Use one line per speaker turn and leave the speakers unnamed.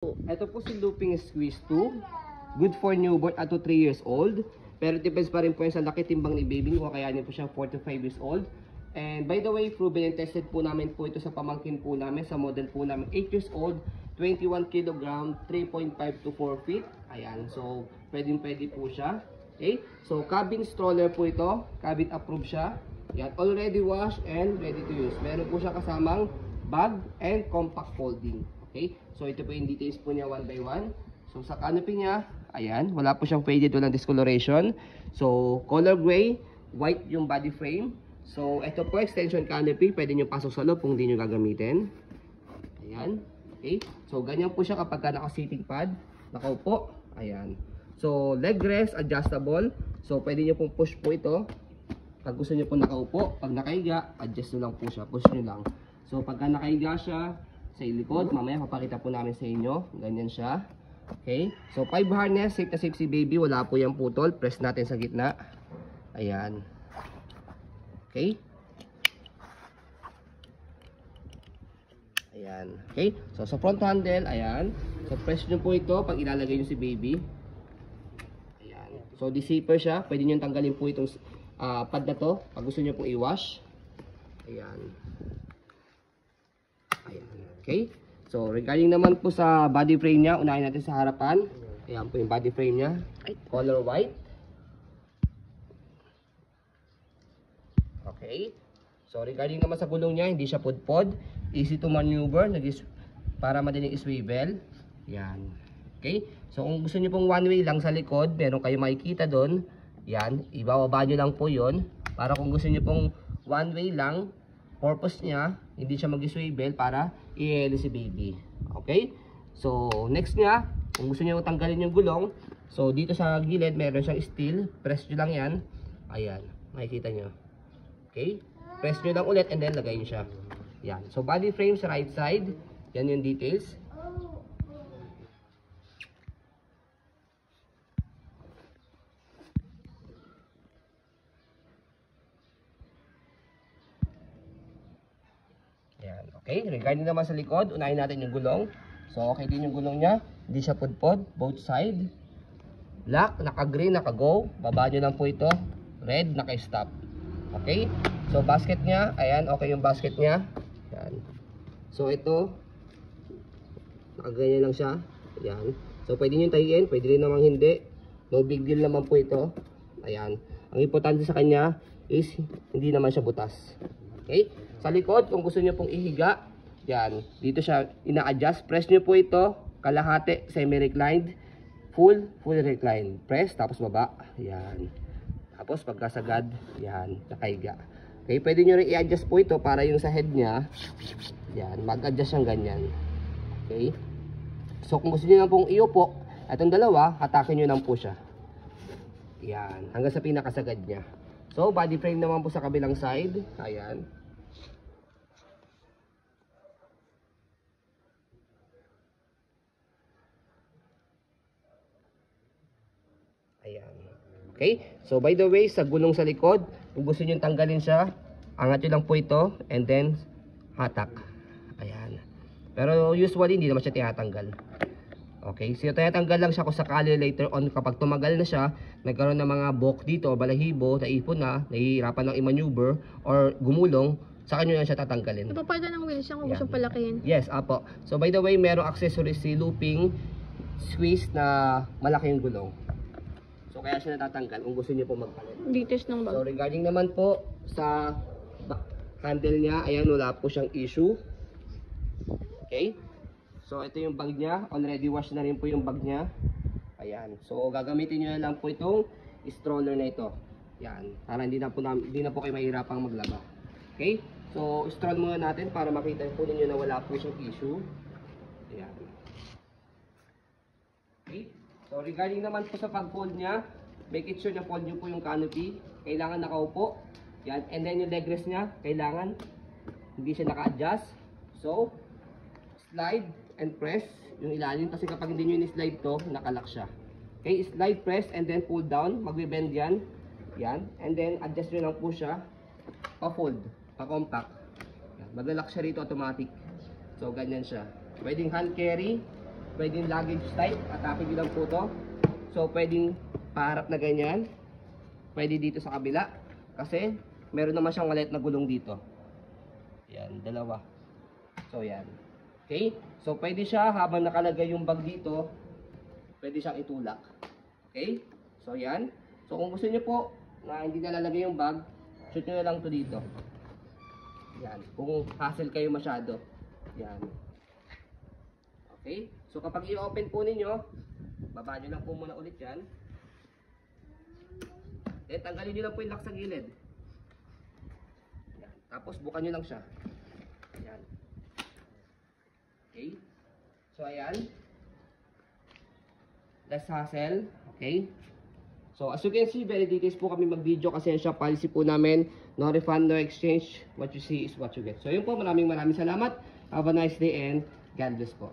Ito po si Looping Squeeze 2. Good for newborn at to 3 years old. Pero depends pa rin po yan sa laki timbang ni baby kung kayanin po siyang 4 to 5 years old. And by the way, proven and tested po namin po ito sa pamangkin po namin, sa model po namin 8 years old, 21 kg, 3.5 to 4 feet. Ayan, so pwede po siya. Okay, so cabin stroller po ito, cabin approved siya. Yan, already washed and ready to use. Meron po siya kasamang bag and compact folding. Okay, so ito po yung details po niya one by one. So sa canopy niya, ayan, wala po siyang faded, walang discoloration. So color gray, white yung body frame. So ito po extension canopy, pwede nyo pasok sa loob kung hindi nyo gagamitin. Ayan, okay. So ganyan po siya kapag naka-seating pad, nakaupo. Ayan. So leg rest, adjustable. So pwede nyo pong push po ito. Pag gusto nyo po nakaupo, pag nakahiga, adjust nyo lang po siya, push nyo lang. So pagka nakahiga siya sa likod, mamaya papakita po namin sa inyo, ganyan siya. Okay, so 5 harness, safe na safe si baby, wala po yung putol, press natin sa gitna. Ayan. Okay. Ayan. Okay, so sa front handle, ayan. So press nyo po ito pag ilalagay nyo si baby. Ayan. So di-zipper siya, pwede nyo tanggalin po itong pad na to pag gusto nyo pong i-wash. Ayan. Ayan. Okay. So regarding naman po sa body frame niya, unahin natin sa harapan. Ayan po yung body frame niya. Color white. Okay. So regarding naman sa gulong niya, hindi siya pudpod. Easy to maneuver, para madaling iswivel. Ayan. Okay. So kung gusto niyo pong one way lang sa likod, meron kayo makikita doon. Yan, ibababa nyo lang po yon. Para kung gusto nyo pong one way lang, purpose niya, hindi siya mag-swivel para i-heli si baby. Okay? So, next niya, kung gusto nyo tanggalin yung gulong, so dito sa gilid, meron siyang steel. Press nyo lang yan. Ayan, makikita nyo. Okay? Press nyo lang ulit and then lagay nyo siya. Yan. So, body frame sa right side. Yan yung details. Yan, okay, regarding naman sa likod, unahin natin yung gulong. So okay din yung gulong niya, hindi siya pudpod, both side. Black, naka-green, naka-go. Baba nyo lang po ito. Red, naka-stop. Okay, so basket niya, ayan, okay yung basket niya. Yan. So ito, naka-ganyan lang siya. Ayan. So pwede nyo tahiin, pwede rin namang hindi. No big deal naman po ito. Ayan. Ang importante sa kanya is hindi naman siya butas. Okay? Sa likod, kung gusto niyo pong ihiga, yan, dito siya ina-adjust. Press niyo po ito, kalahati, semi-reclined, full recline. Press, tapos baba. Yan. Tapos pagkasagad, yan, nakahiga. Okay, pwede niyo rin i-adjust po ito para yung sa head niya, yan, mag-adjust siyang ganyan. Okay? So kung gusto niyo lang pong iupo, itong dalawa, hatakin niyo lang po siya. Yan, hanggang sa pinakasagad niya. So, body frame naman po sa kabilang side. Ayan. Ayan. Okay? So, by the way, sa gulong sa likod, kung gusto nyo tanggalin siya, angat nyo lang po ito, and then, hatak. Ayan. Pero usually, hindi naman siya tinatanggal. Okay? So, tinatanggal lang siya kung sakali later on, kapag tumagal na siya, nagkaroon ng mga buhok dito, balahibo, naipon na, nahihirapan ng i-maneuver, or gumulong, saka nyo lang siya tatanggalin.
Napapalitan ng wheels siya kung gusto palakihin.
Yes, apo. So, by the way, merong accessories si Looping Squeeze na malaki yung gulong. So, kaya siya natatanggal kung gusto niyo po magpalit.
Details ng bag.
So, regarding naman po sa handle niya, ayan, wala po siyang issue. Okay? So, ito yung bag niya. Already wash na rin po yung bag niya. Ayan. So, gagamitin niyo na lang po itong stroller na ito. Ayan. Para hindi na po kayo mahirapang maglaba. Okay? So, stroll muna natin para makita po ninyo na wala po siyang issue. Ayan. Okay? So, regarding naman po sa pag-fold niya, make it sure na fold nyo po yung canopy. Kailangan nakaupo. Yan. And then yung leg rest niya, kailangan hindi siya naka-adjust. So, slide and press yung ilalim. Kasi kapag hindi nyo ni-slide to, nakalock siya. Okay, slide, press, and then pull down. Magbe-bend yan. Yan. And then, adjust nyo lang po siya. Pa-fold. Pa-compact. Maglalak siya rito automatic. So, ganyan siya. Pwedeng hand carry. pwedeng luggage type, atake nyo lang po to. So pwedeng paharap na ganyan, pwede dito sa kabila, kasi meron naman siyang maliit na gulong dito. Yan, dalawa. So yan. Okay? So pwede siya habang nakalagay yung bag dito, pwede siyang itulak. Okay? So yan. So kung gusto niyo po na hindi nalalagay yung bag, shoot nyo na lang to dito. Yan. Kung hassle kayo masyado. Yan. Okay? So kapag i-open po ninyo, baba nyo lang po muna ulit yan. Then tanggalin nyo lang po yung lock sa gilid. Yan. Tapos bukan nyo lang siya. Yan. Okay? So ayan. Less hassle. Okay? So as you can see, very details po kami mag-video kasi yung shop policy po namin, no refund, no exchange. What you see is what you get. So yun po, maraming salamat. Have a nice day and God bless po.